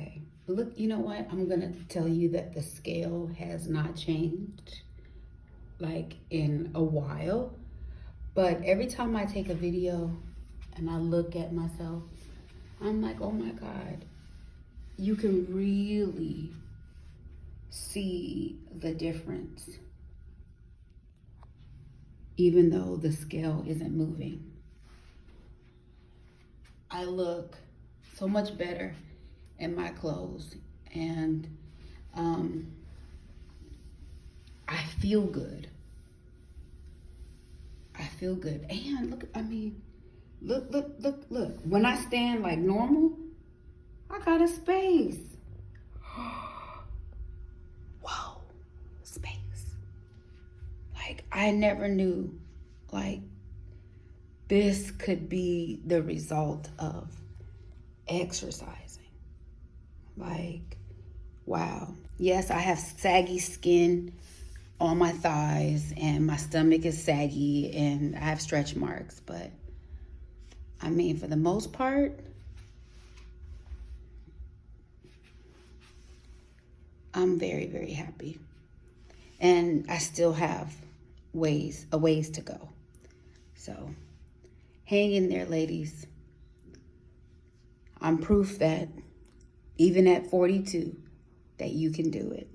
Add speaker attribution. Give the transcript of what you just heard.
Speaker 1: Okay, look, you know what? I'm gonna tell you that the scale has not changed like in a while, but every time I take a video and I look at myself, I'm like, oh my God, you can really see the difference, even though the scale isn't moving. I look so much better in my clothes, and I feel good. I feel good. And look, I mean, look. When I stand like normal, I got a space. Whoa, space. Like, I never knew, like, this could be the result of exercising. Like, wow. Yes, I have saggy skin on my thighs, and my stomach is saggy, and I have stretch marks, but I mean, for the most part, I'm very, very happy. And I still have a ways to go. So hang in there, ladies. I'm proof that even at 42, that you can do it.